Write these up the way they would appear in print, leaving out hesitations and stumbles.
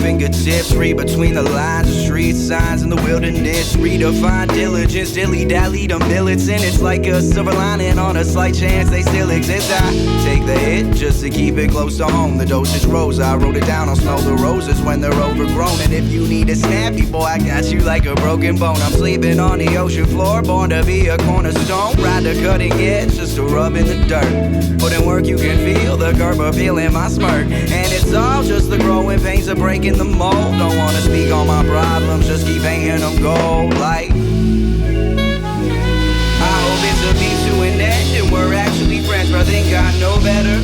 fingertips. Read between the lines of street signs in the wilderness. Redefine diligence, dilly-dally to millets. And it's like a silver lining on a slight chance they still exist. I take the hit just to keep it close to home. The dosage rose, I wrote it down, I'll smell the roses when they're overgrown. And if you need a snappy boy, I got you like a broken bone. I'm sleeping on the ocean floor, born to be a cornerstone. Ride the cutting edge just to rub in the dirt. Put in work, you can feel the curb appealing my smirk. And it's all just the growing pains of breaking the mold. Don't wanna speak on my problems, just keep painting them gold like. I hope it's a means to an end and we're actually friends, but I think I know better.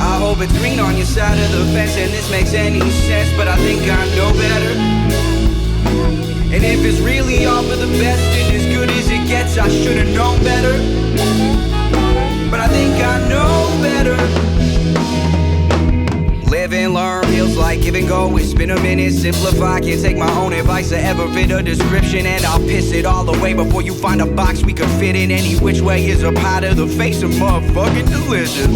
I hope it's green on your side of the fence and this makes any sense, but I think I know better. And if it's really all for the best and as good as it gets, I should've known better. But I think I know better. Live and learn feels like give and go. It's been a minute, simplify. Can't take my own advice or ever fit a description. And I'll piss it all away before you find a box we could fit in. Any which way is a pie to the face of motherfucking delicious.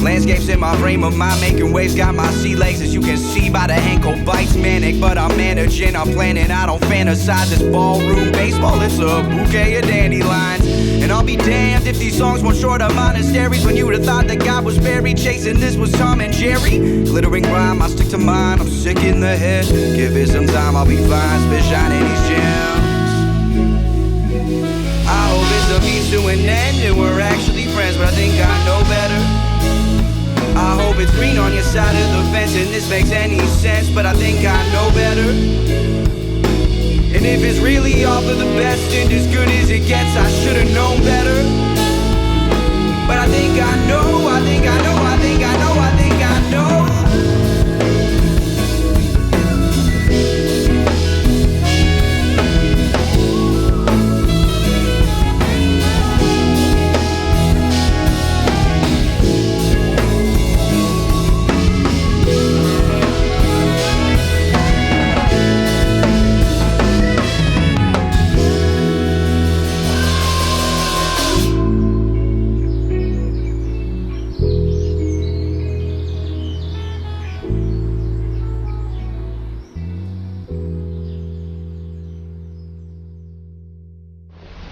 Landscapes in my frame of mind, making waves, got my sea legs as you can see by the ankle bites. Manic, but I'm managing, I'm planning, I don't fantasize. This ballroom baseball, it's a bouquet of dandelions. And I'll be damned if these songs weren't short of monasteries. When you would've thought that God was buried, chasing this was Tom and Jerry. Glittering rhyme, I stick to mine, I'm sick in the head. Give it some time, I'll be fine, spit shining these gems. I hope it's a means to an end and we're actually friends, but I think I know better. I hope it's green on your side of the fence and this makes any sense, but I think I know better. And if it's really all for the best and as good as it gets, I should've known better. But I think I know, I think I know, I think I know, I think I know.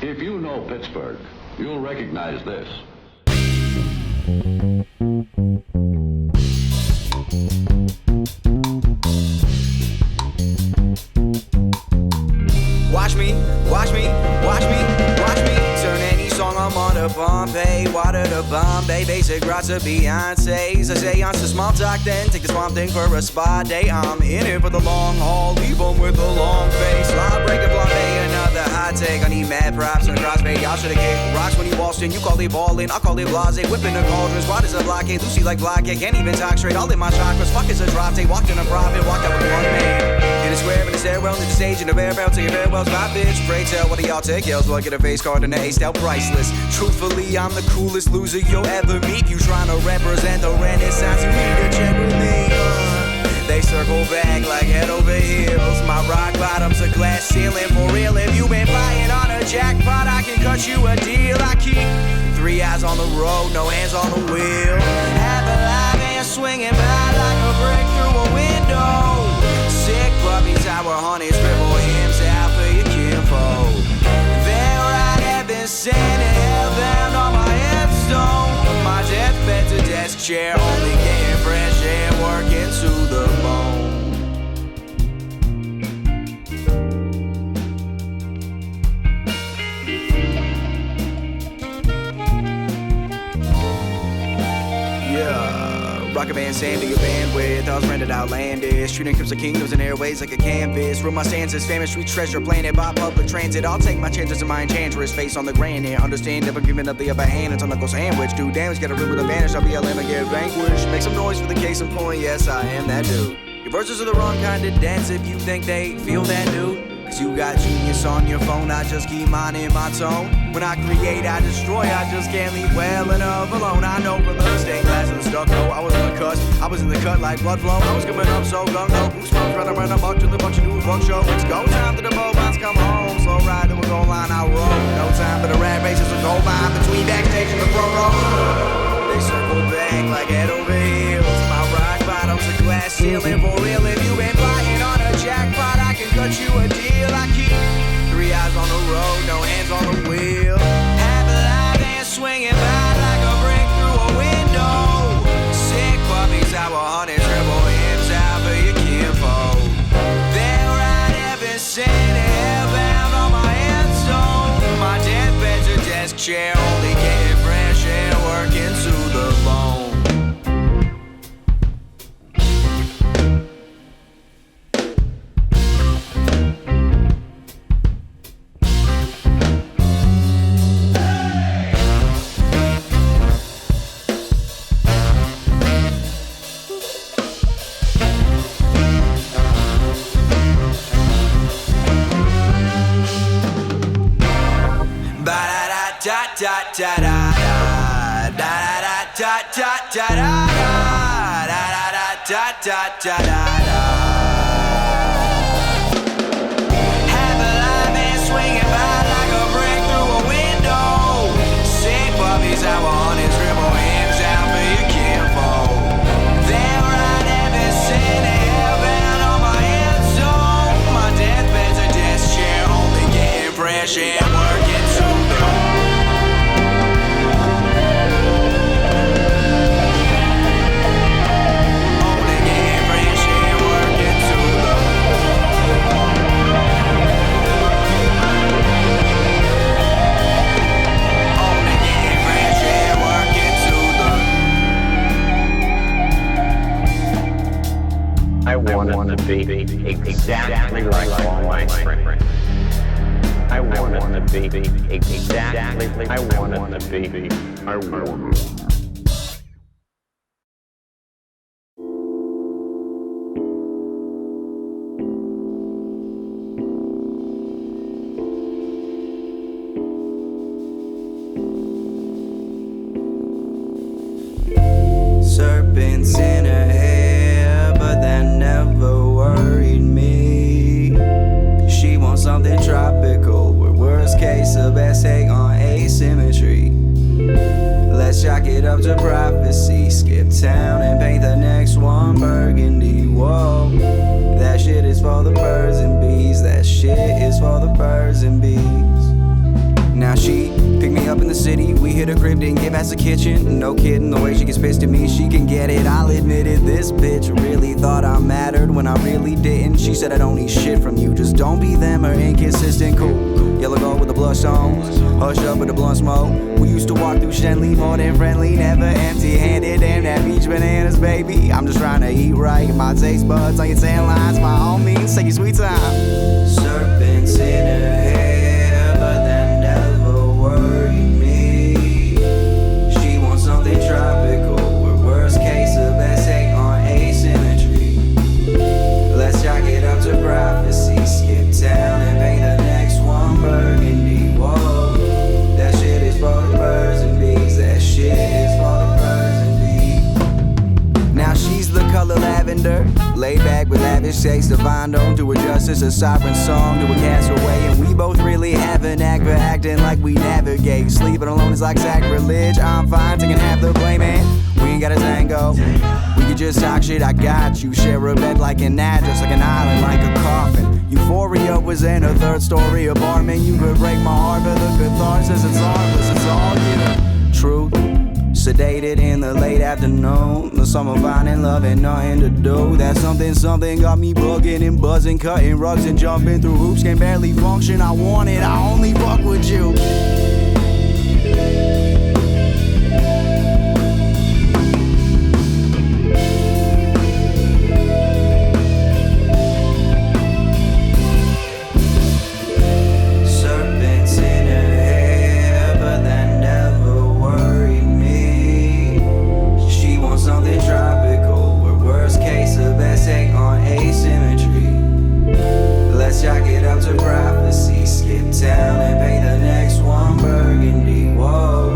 If you know Pittsburgh, you'll recognize this. Watch me, watch me, watch me, watch me. Turn any song I'm on to Bombay, water to Bombay, basic rocks to Beyonce's. I say on to small talk, then take the swamp thing for a spa day. I'm in it for the long haul, leave 'em with a long face. Law breaking Bombay, another hot take. I need mad props on the crossfade. Y'all should've kicked rocks when you waltzed in. You call it ballin', I'll call it blase. Whipping the cauldrons, squad is a blockade. Lucy like blockade, can't even talk straight. All in my chakras, fuck is a drop tape. Walked in a profit, walked out with one man. In a square, in the stairwell, to the stage, in a bear barrel, take your farewells, my bitch. Pray tell, what do y'all take? Yells, well, I get a face card and an ace, out priceless. Truthfully, I'm the coolest loser you'll ever meet. You tryna represent the Renaissance, you need to check with me. They circle back like head over heels. My rock bottom's a glass ceiling for real. If you been buying on a jackpot, I can cut you a deal. I keep 3 eyes on the road, no hands on the wheel. Have a live and swinging by like a brick through a window. Sick puppies, our honey, scribble hymns out for your kinfolk. There I have been sent and hellbound on my headstone. My deathbed to desk chair, only getting fresh air, working to the bone. Rocket band, sand to your bandwidth. I was rendered outlandish. Shooting crypts of kingdoms and airways like a canvas. Rule my stances, famous street treasure, planet by public transit. I'll take my chances in my enchantress, face on the granite. Understand never giving up the upper hand until knuckle sandwich. Do damage, get a room with advantage. I'll be a lamb and get vanquished. Make some noise for the case in point. Yes, I am that dude. Your verses are the wrong kind of dance if you think they feel that dude. Cause you got genius on your phone, I just keep mine in my tone. When I create, I destroy, I just can't leave well enough alone. I know from the stained glass and the stucco, I was in the cut, I was in the cut like blood flow. I was coming up so gung-ho, goosebumps running around a bunch of the bunch of new funk show. It's go time for the bovines come home, slow ride to a goal line, I roll. No time for the rag races or goal line, between backstage and the front row. They circle back like head over heels, my rock bottom shelves, a glass ceiling. For real, if you been plotting on a jackpot, I can cut you a deal. I keep 3 eyes on the road, no hands on the wheel. Half alive and swinging by like a brick through a window. Sick puppies, our honey, triple M's out for your kinfolk. They're right heaven sent, hellbound on my headstone. My deathbed's a desk chair, only getting fresh air, working to the bone. Da da da da da da da da da da da da da da. Half alive and swinging by like a brick through a window. Sick puppies, our honey, triple M's out for your kinfolk. They're right heaven sent, hellbound on my headstone. My deathbed's a desk chair, only getting fresh air, working to the I wanted to be exactly like all my friends. I wanted to be exactly like I wanted to be. I wanted. Serpents in her hair, but that never worried me. She wants something tropical, with worst case the best take on asymmetry. Let's chalk it up to prophecy. Skip town and paint the next one burgundy. Whoa, that shit is for the birds and bees. That shit is for the birds and bees. Now she picked me up in the city, we hit her crib, didn't get past the kitchen. No kidding, the way she gets pissed at me, she can get it. I'll admit it, this bitch really thought I mattered when I really didn't. She said I don't need shit from you, just don't be them or inconsistent. Cool, yellow gold with the blush on, hush up with the blunt smoke. We used to walk through Shenley, more than friendly, never empty-handed. Damn that beach bananas, baby, I'm just trying to eat right. My taste buds on your tan lines, by all means, take your sweet time. Serpents in her hair, but that worried me. She wants something tropical, with worst case the best take on asymmetry. Let's chalk it up to prophecy. Skip town and paint the next one burgundy. Whoa, that shit is for the birds and bees. That shit is for the birds and bees. Now she's the color lavender, laid back with lavish taste of Vondo. Do her justice, a sovereign song to a castaway. And we both really have an act for acting like we navigate. Sleeping alone is like sacrilege. I'm fine taking half the blame, and we ain't got a tango. We could just talk shit, I got you. Share a bed like an address, like an island, like a coffin. Euphoria was in a third-story apartment. You could break my heart, but the catharsis, it's harmless, it's all you. Truth, sedated in the late afternoon. The summer finding love and nothing to do. That something got me bugging and buzzing, cutting rugs and jumping through hoops. Can barely function, I want it, I only fuck with you. Let's chalk it up to prophecy. Skip town and paint the next one burgundy. Whoa.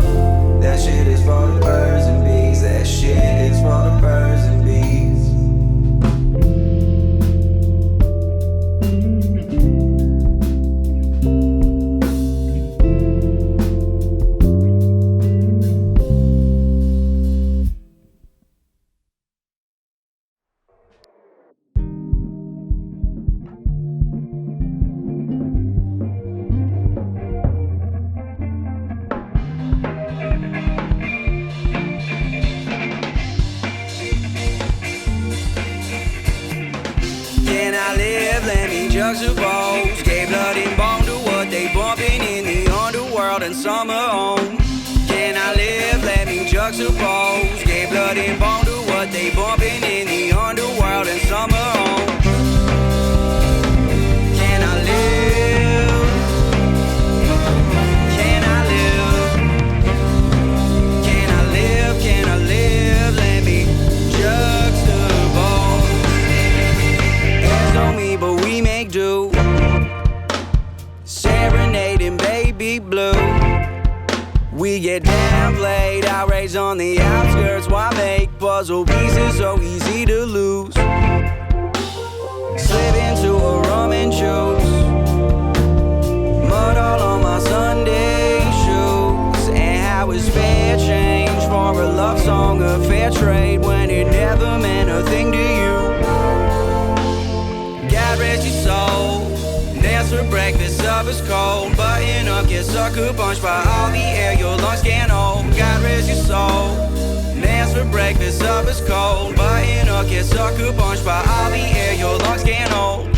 I live? Let me juxtapose. Gave blood and bone to what they bumping in the underworld and summer home. Can I live? Let me juxtapose. Gave blood and bone to what they bumping in the underworld and summer home. Can I live? Can I live? Can I live? Can I live? Let me juxtapose. There's no me, but we make do. Serenading baby blue. We get downplayed, outraged on the outskirts. Why make puzzle pieces so easy to lose? Slip into a rum and juice. Mud all on my Sunday shoes. And how is fair change for a love song, a fair trade, when it never meant a thing to you? God rest your soul. Nails for breakfast, supper's cold. Button up, get sucker punched by all the air your lungs can't hold. God rest your soul. Nails for breakfast, supper's cold. Button up, get sucker punched by all the air your lungs can't hold.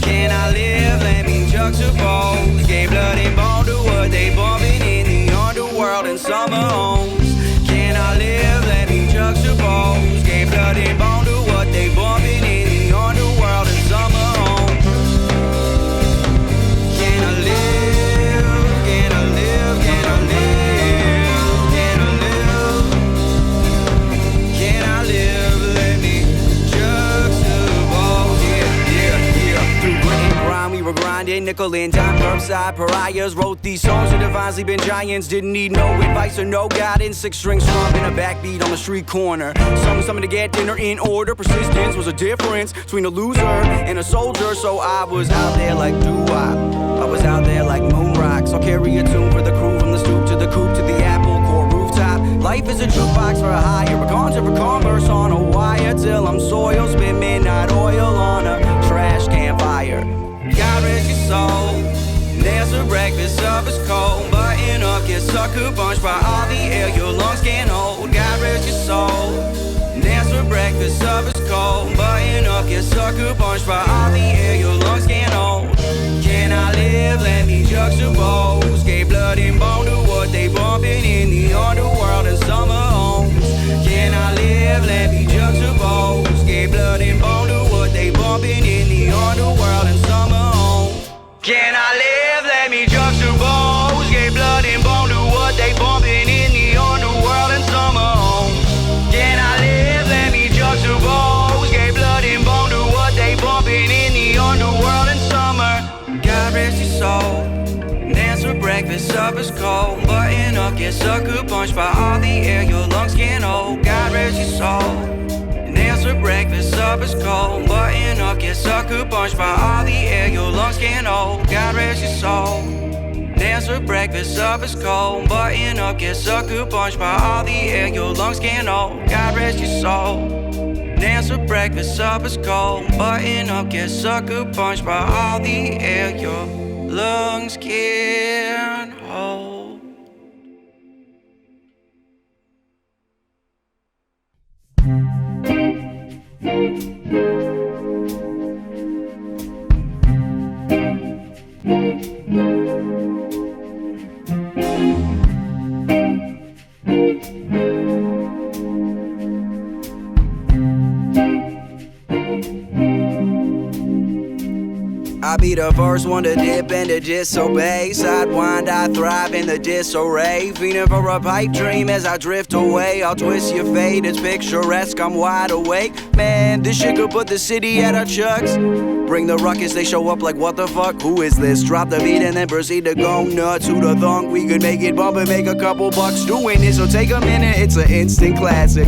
Can I live? Let me juxtapose. Gave blood and bone to what they bumping in the underworld and summer homes. Can I live? Let me juxtapose. Gave blood and bone to what they bumping in the underworld and summer homes. Can I live? Can I live? Can I live? Can I live? Can I live? Let me juxtapose. Yeah. Through grit and grind, we were grinding, nickel and dime, curbside pariahs. Wrote these songs to divine sleeping giants. Didn't need no advice or no guidance. 6-string strumming a backbeat on the street corner. Something to get dinner in order. Persistence was a difference between a loser and a soldier. So I was out there like doo-wop. I was out there like moon rocks. I'll carry a tune for the crew, from the stoop to the coop to the apple core rooftop. Life is a jukebox for a hire, a concept for commerce on a wire, till I'm soil, spit midnight oil on a trash can fire. God rest your soul. Nails for breakfast, supper's cold. Button up, get sucker punched by all the air your lungs can't hold. God rest your soul. Nails for breakfast, supper's cold. Button up, get sucker punched by all the air your lungs can't hold. Can I live? Let me juxtapose. Gave blood and bone to what they bumping in the underworld and summer homes. Can I live? Let me juxtapose. Gave blood and bone to what they bumping in the underworld and summer homes. Can I live? Let me juxtapose. Gave blood and bone to what they bumping in the underworld and summer homes. Can I live? Let me juxtapose. Gave blood and bone to what they bumping in the underworld and summer. God rest your soul. Dance for breakfast, supper's cold. Button up, get sucker punched by all the air your lungs can't hold. God rest your soul. Dance for breakfast, supper's cold. Button up, get sucker punched by all the air your lungs can't hold. God rest your soul. Dance for breakfast, supper's cold. Button up, get sucker punched by all the air your lungs can't hold. God rest your soul. Dance for breakfast, supper's cold. Button up, get sucker punched by all the air your lungs can't hold. I be the first one to dip and to disobey. Sidewind, I thrive in the disarray. Feeding for a pipe dream as I drift away. I'll twist your fate, it's picturesque, I'm wide awake. Man, this shit could put the city at our chucks. Bring the ruckus, they show up like what the fuck, who is this? Drop the beat and then proceed to go nuts. Who the thunk, we could make it bump and make a couple bucks doing this. So take a minute, it's an instant classic.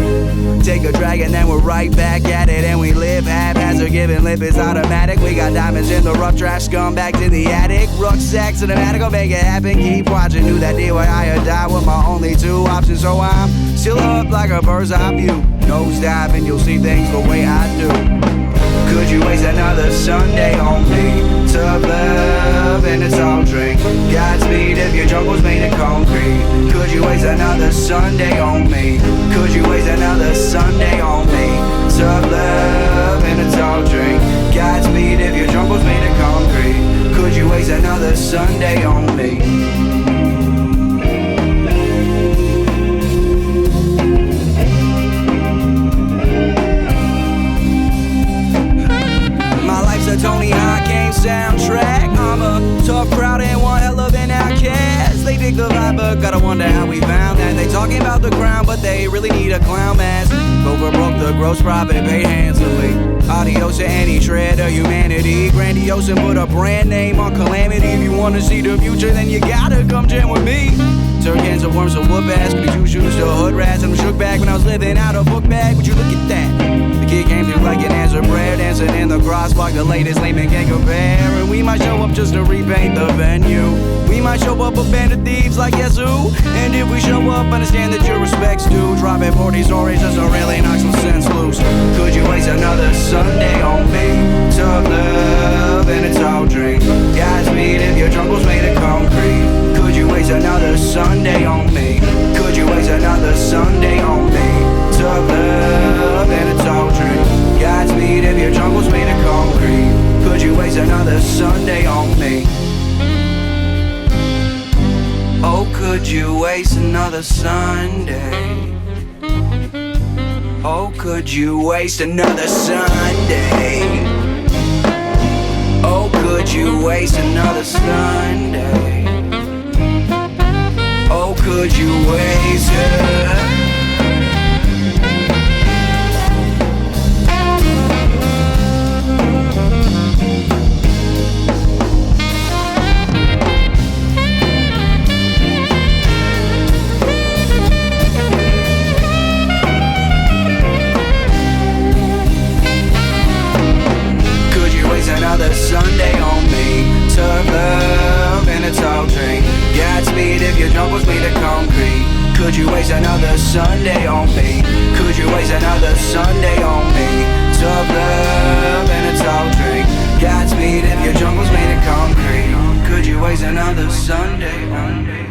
Take a drag and then we're right back at it. And we live haphazard, giving lip is automatic. We got diamonds in the rough, trash scumbags in the attic. Rucksack cinematic, I'll make it happen, keep watching. Knew that day where I or die were my only two options. So I'm still up like a bird's eye view. Nose dive and you'll see things the way I do. Could you waste another Sunday on me? Tough love and a tall drink. Godspeed if your jungle's made of concrete. Could you waste another Sunday on me? Could you waste another Sunday on me? Tough love and a tall drink. Godspeed if talking about the crown, but they really need a clown mask. Overbroke the gross profit, paid handsomely. Adios to any shred of humanity. Grandiose and put a brand name on calamity. If you wanna see the future, then you gotta come jam with me. Turn cans of worms to whoop ass, goody two shoes to hood rats. And I shook back when I was living out a book bag. Would you look at that? The kid came through like an answer prayer, dancing in the crosswalk. The latest layman can't compare. And we might show up just to repaint the venue. We might show up a band of thieves like yes who. And if we show up, understand that your respect's due. Dropping 40 stories just to really knock some sense loose. Could you waste another Sunday on me? Tough love and a tall drink. Godspeed if your trunk was made of concrete. Could you waste another Sunday on me? Could you waste another Sunday on me? Tough love and a tall drink. Godspeed if your trunk was made of concrete. Could you waste another Sunday on me? Oh, could you waste another Sunday? Oh, could you waste another Sunday? Oh, could you waste another Sunday? Oh, could you waste it? Another Sunday on me. Tough love and a tall drink. Godspeed if your jump was made of concrete. Could you waste another Sunday on me? Could you waste another Sunday on me? Tough love and a tall drink. Godspeed if your jump was made of concrete. Could you waste another Sunday on me?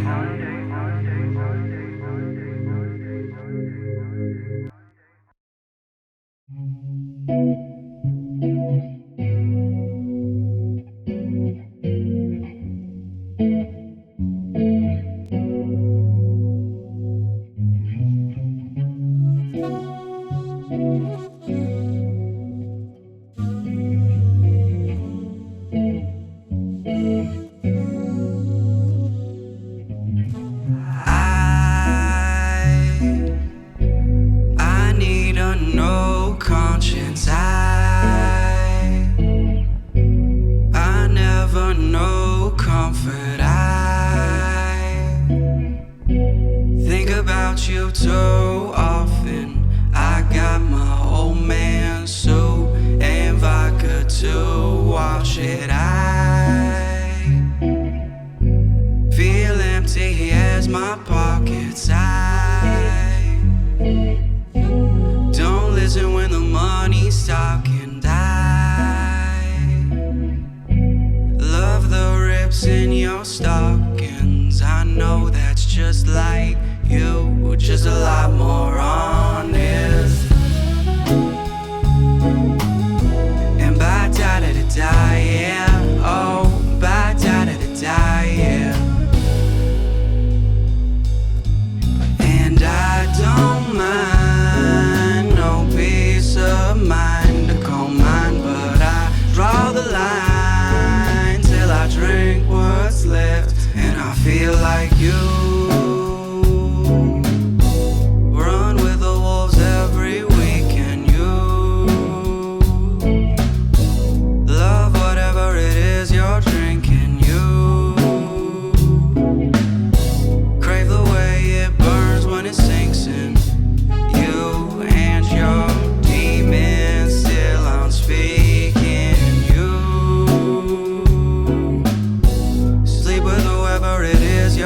It is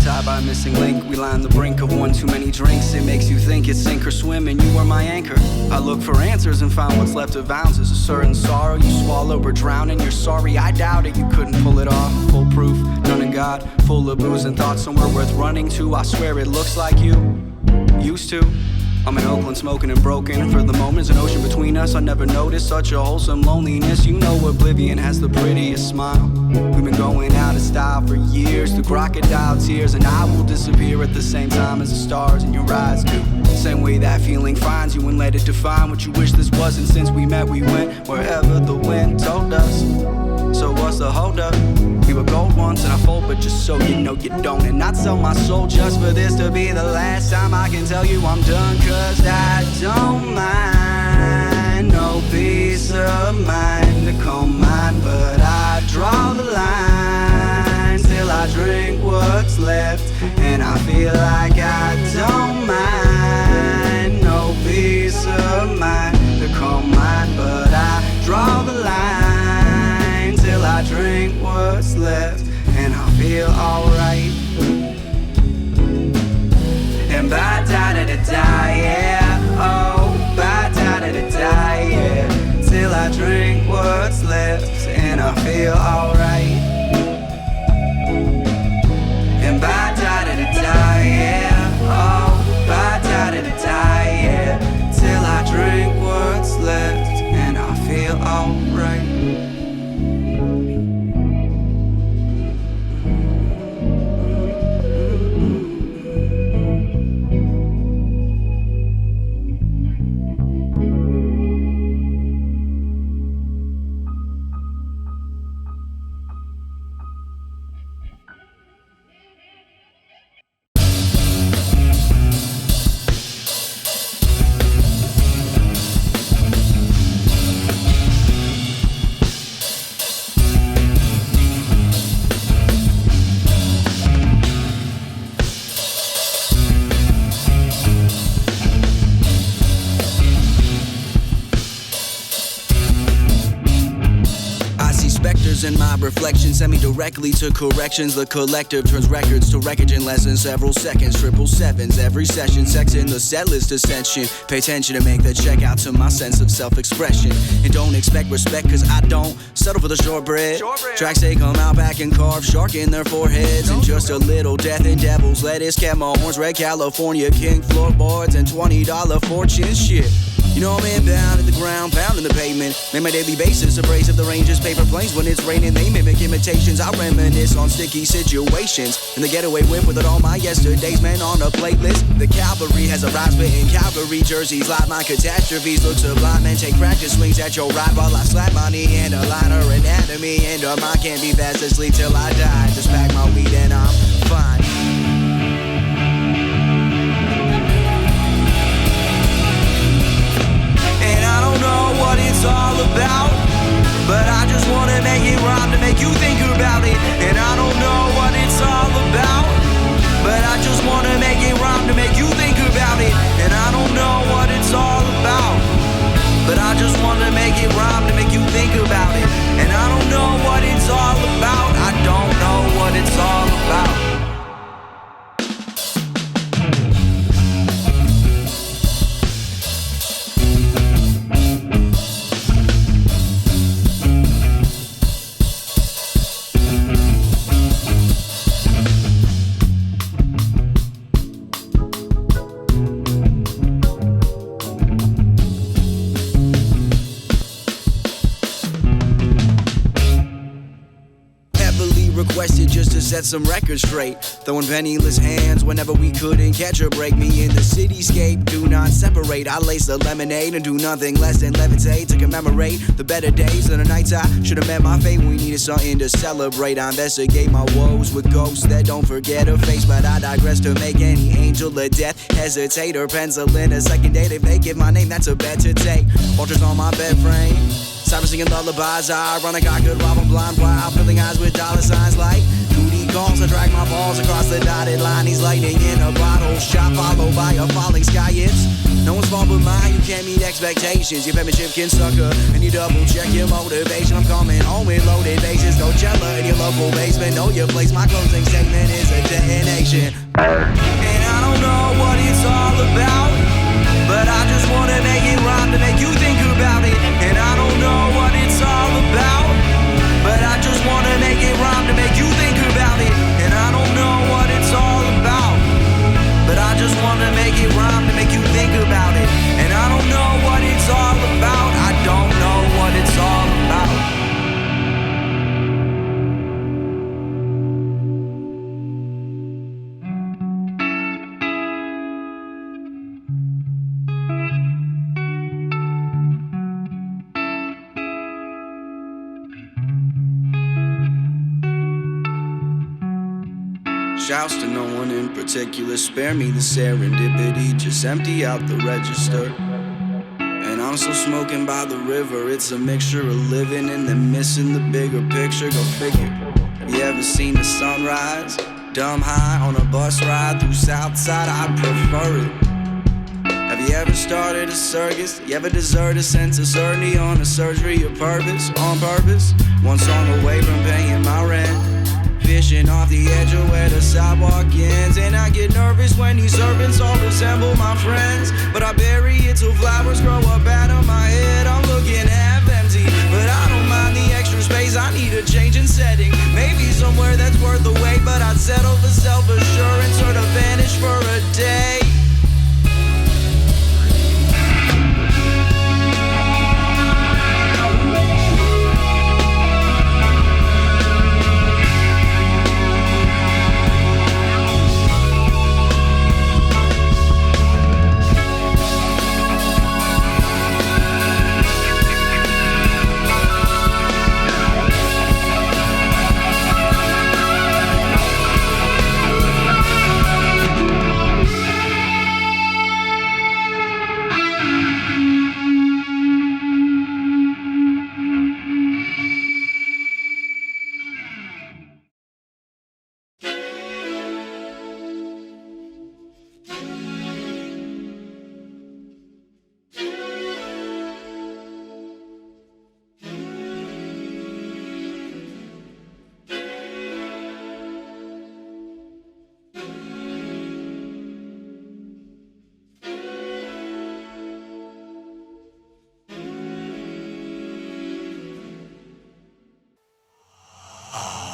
tied by a missing link. We lie on the brink of one too many drinks. It makes you think it's sink or swim, and you are my anchor. I look for answers and find what's left of ounces. A certain sorrow you swallow or drown in. You're sorry, I doubt it, you couldn't pull it off. Foolproof, none of God, full of booze and thoughts somewhere worth running to. I swear it looks like you used to. I'm in Oakland smoking and broken. For the moment's an ocean between us. I never noticed such a wholesome loneliness. You know oblivion has the prettiest smile. We've been going out of style for years through crocodile tears, and I will disappear at the same time as the stars in your eyes do. Same way that feeling finds you and let it define what you wish this wasn't. Since we met we went wherever the wind told us. So what's the hold up? We were gold once and I fold, but just so you know you don't. And I'd sell my soul just for this to be the last time I can tell you I'm done. Cause I don't mind no peace of mind to call mine, but I draw the line till I drink what's left. And I feel like I don't mind no peace of mind to call mine, but I draw the line till I drink what's left, and I feel alright. And ba-da-da-da-da, yeah, oh, ba-da-da-da-da, yeah, till I drink what's left, and I feel alright. And ba-da-da-da-da, yeah, oh, ba-da-da-da-da, yeah, till I drink what's left, and I feel alright. And my reflections send me directly to corrections. The collective turns records to wreckage in less than several seconds. 777s every session, sex in the set list ascension. Pay attention to make the check out to my sense of self-expression. And don't expect respect, cause I don't settle for the shortbread. Tracks they come out back and carve shark in their foreheads. And just a little death and devil's lettuce, camo horns, red California king floorboards, and $20 fortune shit. You know I'm inbound at the ground, pounding the pavement. Make my daily basis abrasive, the ranges, paper planes. When it's raining, they mimic imitations. I reminisce on sticky situations. In the getaway whip with it all my yesterdays, man, on a playlist. The cavalry has arrived, spitting Calgary jerseys. Like my catastrophes, look sublime, man, take practice swings at your ride while I slap my knee and a liner anatomy. And a mind can't be fast asleep till I die. Just pack my weed and I'm fine. I don't know what it's all about, but I just wanna make it rhyme to make you think about it. And I don't know what it's all about, but I just wanna make it rhyme to make you think about it. And I don't know what it's all about, but I just wanna make it rhyme to make you think about it. And I don't know what it's all about, I don't know what it's all about. Just to set some records straight, throwing penniless hands whenever we couldn't catch a break. Me in the cityscape, do not separate. I lace the lemonade and do nothing less than levitate to commemorate the better days of the nights I should have met my fate. We needed something to celebrate. I investigate my woes with ghosts that don't forget a face, but I digress to make any angel of death hesitate or pencil in a second date. If they give my name, that's a bet to take. Vultures on my bed frame, cyber singing lullabies. Ironic, I could rob 'em blind while filling eyes with dollar signs like duty calls. I drag my balls across the dotted line. He's lightning in a bottle shot, followed by a falling sky. It's no one's fault but mine. You can't meet expectations. Your penmanship can sucker, and you double check your motivation. I'm coming home with loaded bases. Coachella in your local awful basement. Know your place, my closing statement is a detonation. And I don't know what it's all about, but I just wanna make it rhyme to make you think about it. And I don't know what it's all about, but I just wanna make it rhyme to make you think about it. And I don't know what it's all about, but I just wanna make it rhyme to make you think about it. And I don't know what it's all about. I don't know what it's all about. Shouts to no one in particular, spare me the serendipity, just empty out the register. And I'm still smoking by the river, it's a mixture of living and then missing the bigger picture, go figure. Have you ever seen the sunrise? Dumb high on a bus ride through Southside, I prefer it. Have you ever started a circus? You ever desert a sense of certainty on a surgery of purpose, on purpose? One song away from paying my rent, fishing off the edge of where the sidewalk ends. And I get nervous when these servants all resemble my friends, but I bury it till flowers grow up out of my head. I'm looking half empty, but I don't mind the extra space. I need a change in setting, maybe somewhere that's worth the wait, but I'd settle for self-assurance or to vanish for a day.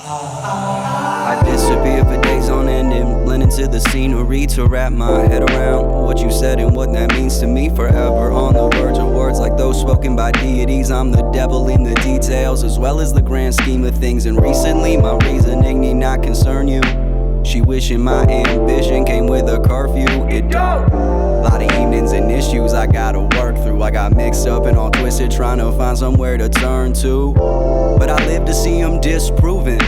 I disappear for days on end and blend into the scenery to wrap my head around what you said and what that means to me. Forever on the verge of words like those spoken by deities. I'm the devil in the details as well as the grand scheme of things. And recently my reasoning need not concern you. She wishing my ambition came with a curfew. It don't. Lot of evenings and issues I gotta work through. I got mixed up and all twisted trying to find somewhere to turn to, but I live to see them disproven.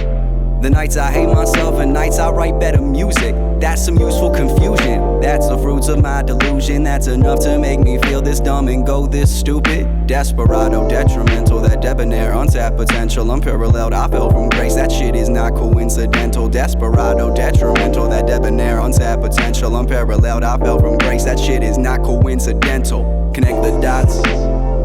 The nights I hate myself and nights I write better music. That's some useful confusion. That's the fruits of my delusion. That's enough to make me feel this dumb and go this stupid. Desperado, detrimental, that debonair, untapped potential, unparalleled. I fell from grace, that shit is not coincidental. Desperado, detrimental, that debonair, untapped potential, unparalleled. I fell from grace, that shit is not coincidental. Connect the dots.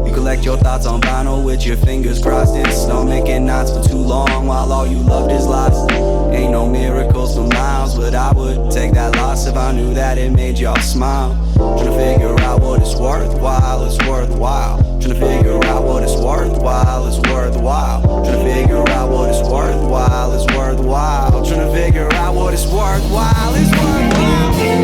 You collect your thoughts on vinyl with your fingers crossed in stomach and knots for too long while all you loved is lost. Ain't no miracles for miles, but I would take that loss if I knew that it made y'all smile. Tryna figure out what it's worthwhile, it's worthwhile. Tryna figure out what it's worthwhile, it's worthwhile. Tryna figure out what it's worthwhile, it's worthwhile. Tryna figure out what it's worthwhile, it's worthwhile.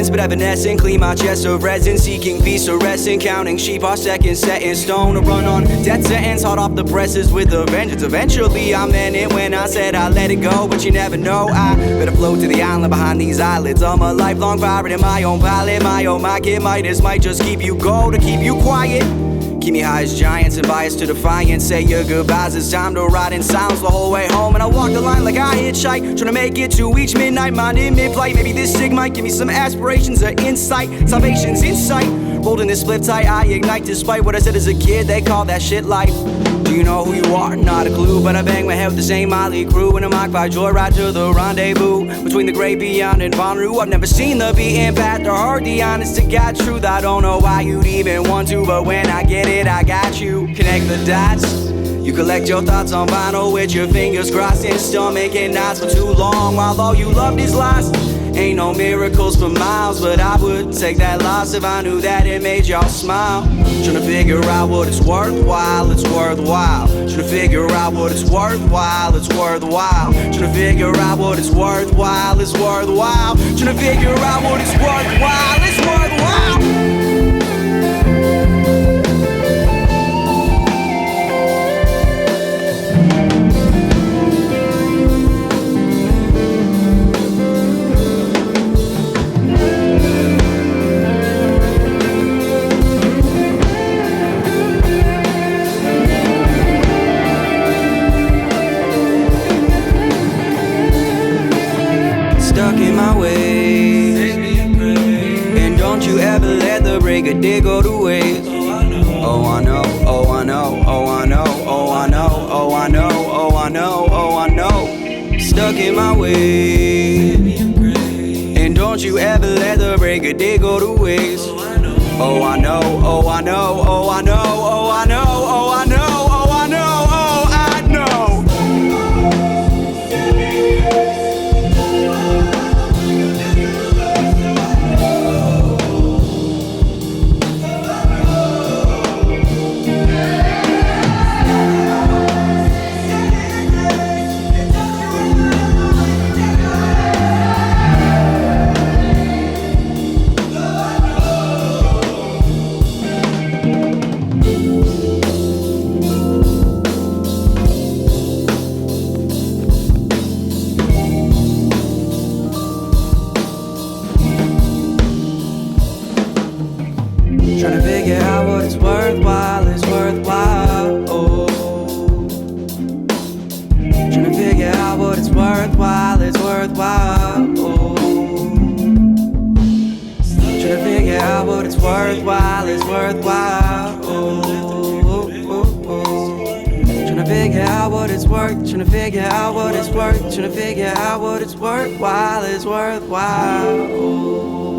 But evanescent, clean my chest of resin, seeking peace, arresting, counting sheep, our second set in stone. To run on death sentence, hot off the presses with a vengeance. Eventually I meant it when I said I let it go, but you never know. I better float to the island behind these eyelids. I'm a lifelong pirate in my own pilot. My own Midas might just keep you gold to keep you quiet. Keep me high as giants and biased to defiance. Say your goodbyes, it's time to ride in silence the whole way home. And I walk the line like I hitchhike, trying to make it to each midnight, mind in mid-flight. Maybe this sig might give me some aspirations or insight. Salvation's in sight. Holding this split tight, I ignite despite what I said as a kid. They call that shit life. Do you know who you are? Not a clue, but I bang my head with the same Molly crew in a mock by joyride to the rendezvous between the great beyond and Bonnaroo. I've never seen the beaten path or heard the honest to God truth. I don't know why you'd even want to, but when I get it, I got you. Connect the dots. You collect your thoughts on vinyl with your fingers crossed and still making knots for too long while all you loved is lost. Ain't no miracles for miles, but I would take that loss if I knew that it made y'all smile. Tryna figure out what it's worthwhile, it's worthwhile. Tryna figure out what it's worthwhile, it's worthwhile. Tryna figure out what it's worthwhile, it's worthwhile. Tryna figure out what it's worthwhile, it's worthwhile. Stuck in my way, and don't you ever let the break of day go to waste. Oh I know, oh I know, oh I know, oh I know, oh I know, oh I know, oh I know. Stuck in my way, and don't you ever let the break of day go to waste. Oh I know, oh I know, oh I know, oh I know, oh I know, oh I know, oh I know. Tryna figure out what it's worthwhile, it's worthwhile. Oh. Tryna figure out what it's worthwhile, it's worthwhile. Oh. Tryna figure out what it's worthwhile, it's worthwhile. Oh. Tryna figure out what it's worth, tryna figure out what it's worth, tryna figure out what it's worthwhile, it's worthwhile. Oh.